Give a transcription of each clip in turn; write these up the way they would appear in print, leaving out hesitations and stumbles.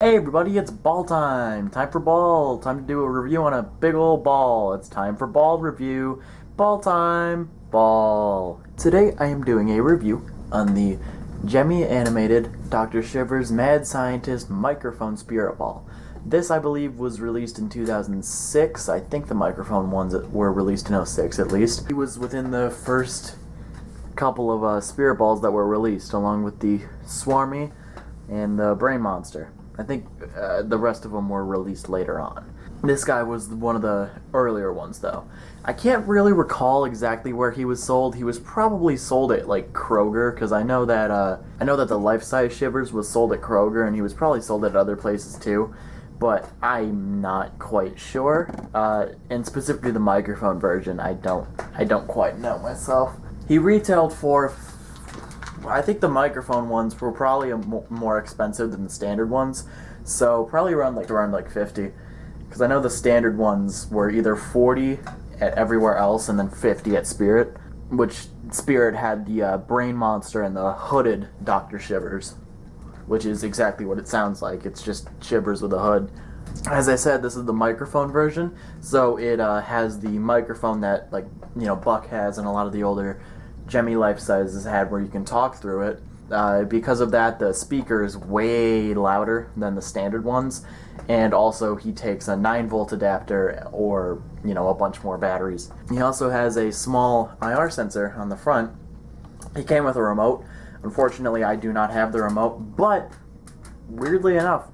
Hey everybody, it's ball time! Time for ball! Time to do a review on a big old ball. It's time for ball review. Ball time! Ball! Today I am doing a review on the Gemmy animated Dr. Shiver's Mad Scientist Microphone Spirit Ball. This, I believe, was released in 2006. I think the microphone ones were released in '06 at least. He was within the first couple of spirit balls that were released, along with the Swarmy and the Brain Monster. I think the rest of them were released later on. This guy was one of the earlier ones, though. I can't really recall exactly where he was sold. He was probably sold at like Kroger, because I know that the life-size Shivers was sold at Kroger, and he was probably sold at other places too. But I'm not quite sure. And specifically the microphone version, I don't quite know myself. He retailed for, I think the microphone ones were probably more expensive than the standard ones, so probably around like 50, because I know the standard ones were either 40 at everywhere else and then 50 at Spirit, which Spirit had the Brain Monster and the hooded Dr. Shivers, which is exactly what it sounds like. It's just Shivers with a hood. As I said, this is the microphone version, so it has the microphone that Buck has and a lot of the older Gemmy life sizes had, where you can talk through it. Because of that, the speaker is way louder than the standard ones, and also he takes a 9-volt adapter or a bunch more batteries. He also has a small IR sensor on the front. He came with a remote. Unfortunately, I do not have the remote, but weirdly enough,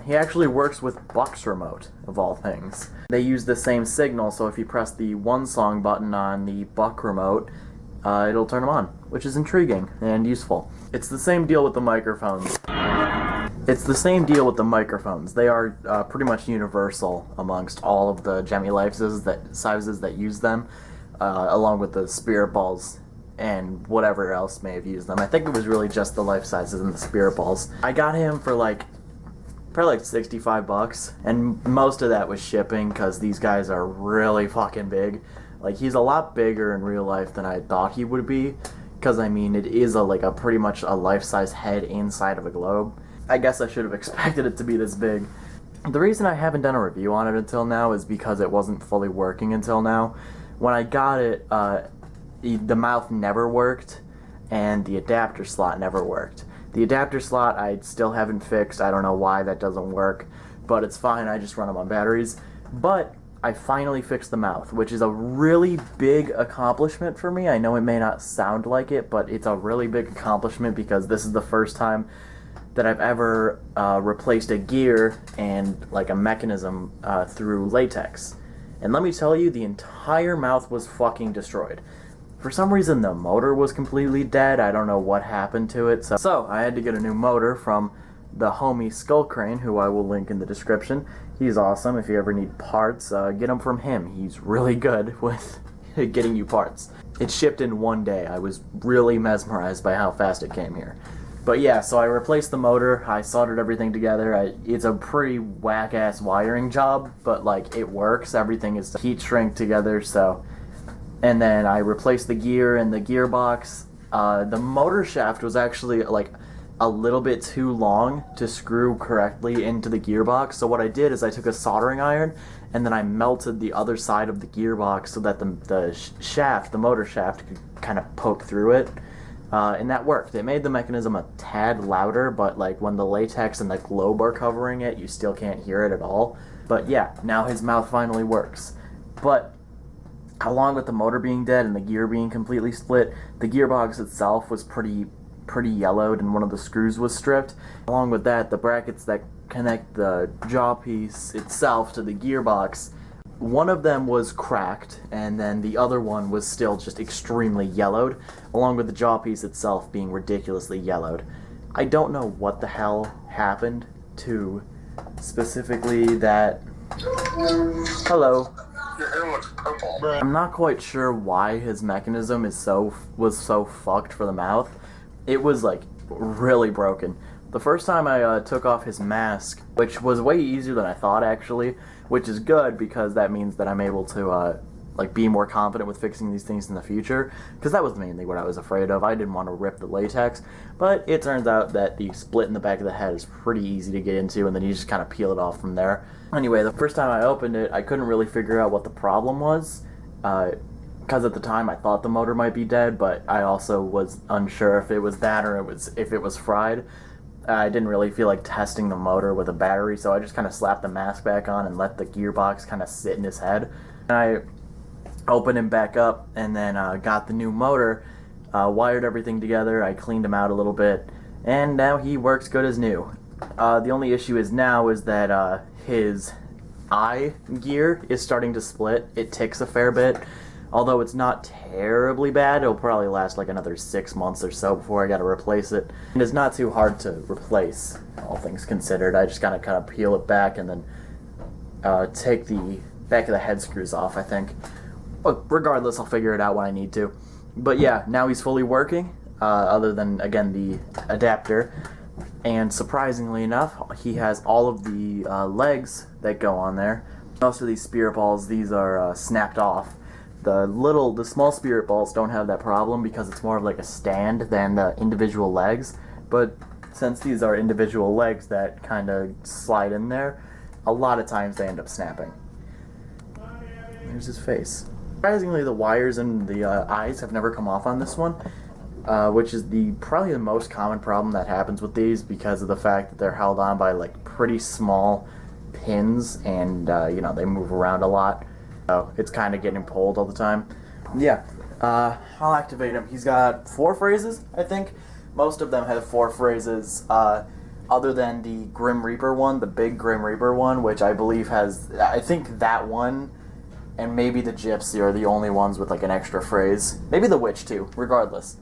he actually works with Buck's remote, of all things. They use the same signal, so if you press the one song button on the Buck remote, it'll turn them on, which is intriguing and useful. It's the same deal with the microphones. They are pretty much universal amongst all of the Gemmy life sizes that use them, along with the spirit balls and whatever else may have used them. I think it was really just the life sizes and the spirit balls. I got him for probably like 65 bucks, and most of that was shipping, because these guys are really fucking big. Like, he's a lot bigger in real life than I thought he would be, because, I mean, it is a pretty much a life-size head inside of a globe. I guess I should have expected it to be this big. The reason I haven't done a review on it until now is because it wasn't fully working until now. When I got it, the mouth never worked, and the adapter slot never worked. The adapter slot I still haven't fixed. I don't know why that doesn't work, but it's fine. I just run them on batteries. But I finally fixed the mouth, which is a really big accomplishment for me. I know it may not sound like it, but it's a really big accomplishment, because this is the first time that I've ever replaced a gear and a mechanism through latex. And let me tell you, the entire mouth was fucking destroyed. For some reason, the motor was completely dead. I don't know what happened to it. So I had to get a new motor from the homie Skullkrane, who I will link in the description. He's awesome. If you ever need parts, get them from him. He's really good with getting you parts. It shipped in one day. I was really mesmerized by how fast it came here. But yeah, so I replaced the motor. I soldered everything together. It's a pretty whack-ass wiring job, but it works. Everything is heat shrink together, so... And then I replaced the gear and the gearbox. The motor shaft was actually a little bit too long to screw correctly into the gearbox. So what I did is I took a soldering iron and then I melted the other side of the gearbox so that the motor shaft, could kind of poke through it. And that worked. It made the mechanism a tad louder, but when the latex and the globe are covering it, you still can't hear it at all. But yeah, now his mouth finally works. But along with the motor being dead and the gear being completely split, the gearbox itself was pretty yellowed, and one of the screws was stripped. Along with that, the brackets that connect the jaw piece itself to the gearbox, one of them was cracked, and then the other one was still just extremely yellowed, along with the jaw piece itself being ridiculously yellowed. I don't know what the hell happened to specifically that... Hello. Your hair looks purple. I'm not quite sure why his mechanism was so fucked for the mouth. It was really broken. The first time I took off his mask, which was way easier than I thought actually, which is good because that means that I'm able to like be more confident with fixing these things in the future, because that was mainly what I was afraid of. I didn't want to rip the latex, but it turns out that the split in the back of the head is pretty easy to get into, and then you just kind of peel it off from there. Anyway, the first time I opened it, I couldn't really figure out what the problem was, because at the time I thought the motor might be dead, but I also was unsure if it was that or if it was fried. I didn't really feel like testing the motor with a battery, so I just kind of slapped the mask back on and let the gearbox kind of sit in his head. And I opened him back up, and then got the new motor, wired everything together. I cleaned him out a little bit, and now he works good as new. The only issue is that his eye gear is starting to split. It ticks a fair bit, although it's not terribly bad. It'll probably last like another 6 months or so before I gotta replace it. And it's not too hard to replace, all things considered. I just gotta kind of peel it back and then take the back of the head screws off, I think. But regardless, I'll figure it out when I need to. But yeah, now he's fully working, other than, again, the adapter. And surprisingly enough, he has all of the legs that go on there. Most of these spirit balls, these are snapped off. The small spirit balls don't have that problem because it's more of like a stand than the individual legs. But since these are individual legs that kind of slide in there, a lot of times they end up snapping. There's his face. Surprisingly, the wires and the eyes have never come off on this one, which is probably the most common problem that happens with these because of the fact that they're held on by like pretty small pins, and they move around a lot. So it's kind of getting pulled all the time. Yeah, I'll activate him. He's got 4 phrases, I think. Most of them have 4 phrases, other than the Grim Reaper one, the big Grim Reaper one, which I believe has, I think that one and maybe the Gypsy are the only ones with like an extra phrase. Maybe the Witch too, regardless.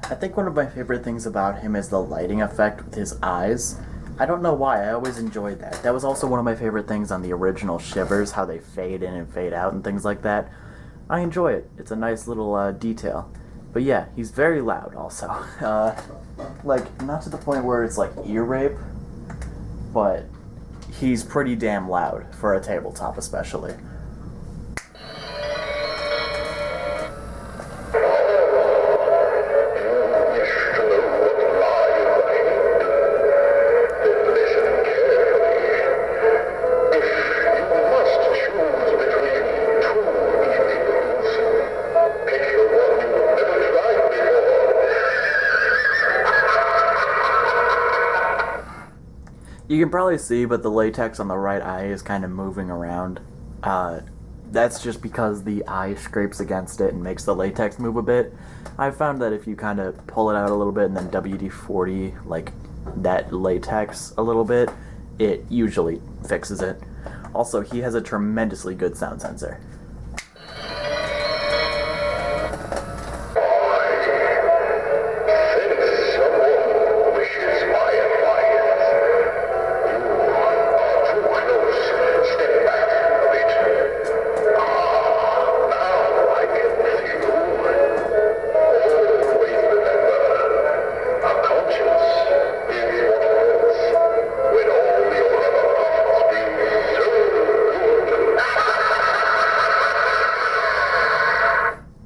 I think one of my favorite things about him is the lighting effect with his eyes. I don't know why, I always enjoyed that. That was also one of my favorite things on the original Shivers, how they fade in and fade out and things like that. I enjoy it. It's a nice little detail. But yeah, he's very loud also. Like, not to the point where it's like ear rape, but he's pretty damn loud for a tabletop especially. You can probably see, but the latex on the right eye is kind of moving around. That's just because the eye scrapes against it and makes the latex move a bit. I've found that if you kind of pull it out a little bit and then WD-40, like, that latex a little bit, it usually fixes it. Also, he has a tremendously good sound sensor.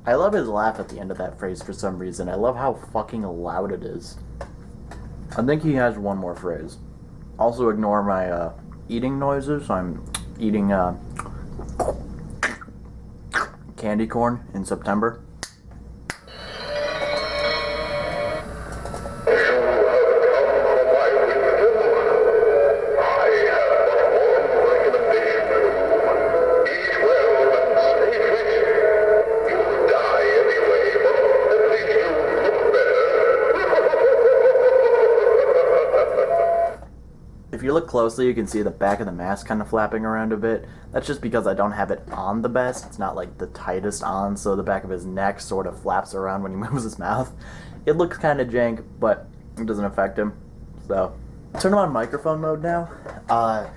I love his laugh at the end of that phrase for some reason. I love how fucking loud it is. I think he has one more phrase. Also ignore my eating noises. I'm eating candy corn in September. If if you look closely, you can see the back of the mask kind of flapping around a bit. That's just because I don't have it on the best. It's not like the tightest on, so the back of his neck sort of flaps around when he moves his mouth. It looks kind of jank, but it doesn't affect him. So, turn him on microphone mode now. I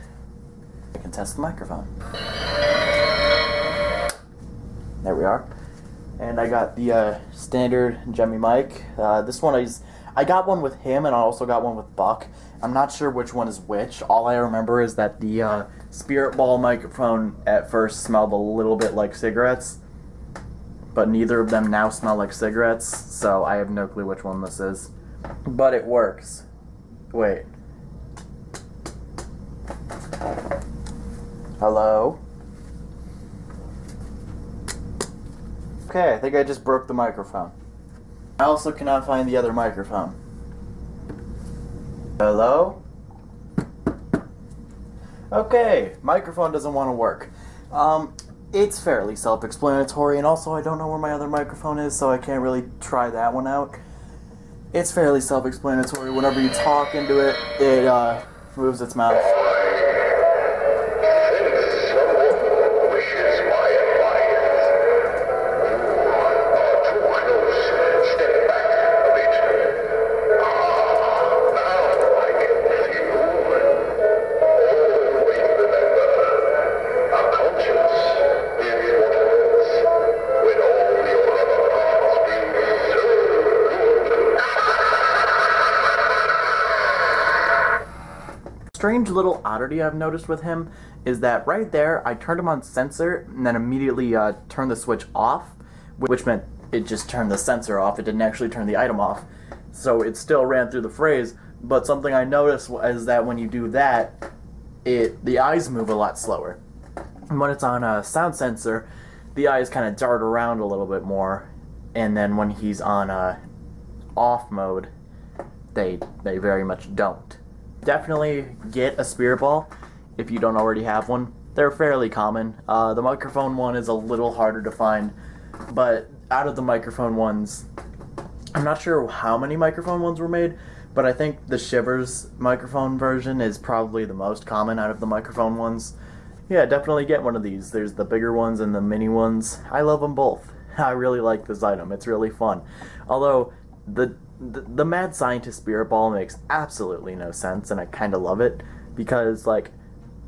can test the microphone. There we are. And I got the standard Gemmy mic. This one I got one with him, and I also got one with Buck. I'm not sure which one is which. All I remember is that the Spirit Ball microphone at first smelled a little bit like cigarettes, but neither of them now smell like cigarettes, so I have no clue which one this is. But it works. Wait. Hello? Okay, I think I just broke the microphone. I also cannot find the other microphone. Hello? Okay, microphone doesn't want to work. It's fairly self-explanatory, and also I don't know where my other microphone is, so I can't really try that one out. It's fairly self-explanatory. Whenever you talk into it, it moves its mouth. Strange little oddity I've noticed with him is that right there, I turned him on sensor and then immediately turned the switch off, which meant it just turned the sensor off. It didn't actually turn the item off. So it still ran through the phrase, but something I noticed is that when you do that, the eyes move a lot slower. And when it's on a sound sensor, the eyes kind of dart around a little bit more, and then when he's on off mode, they very much don't. Definitely get a Spirit Ball if you don't already have one. They're fairly common. The microphone one is a little harder to find, but out of the microphone ones, I'm not sure how many microphone ones were made, but I think the Shivers microphone version is probably the most common out of the microphone ones. Yeah, definitely get one of these. There's the bigger ones and the mini ones. I love them both. I really like this item. It's really fun. Although, the Mad Scientist Spirit Ball makes absolutely no sense, and I kind of love it, because, like,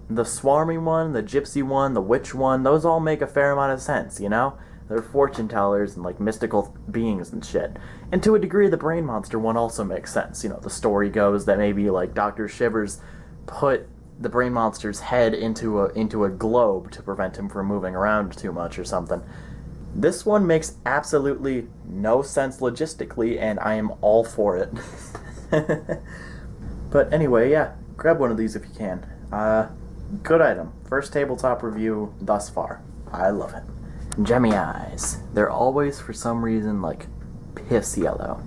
the Swarmy one, the Gypsy one, the Witch one, those all make a fair amount of sense, you know? They're fortune tellers and, like, mystical beings and shit. And to a degree, the Brain Monster one also makes sense. You know, the story goes that maybe, like, Dr. Shivers put the Brain Monster's head into a globe to prevent him from moving around too much or something. This one makes absolutely no sense logistically, and I am all for it. But anyway, yeah, grab one of these if you can. Good item. First tabletop review thus far. I love it. Gemmy eyes. They're always, for some reason, like, piss yellow.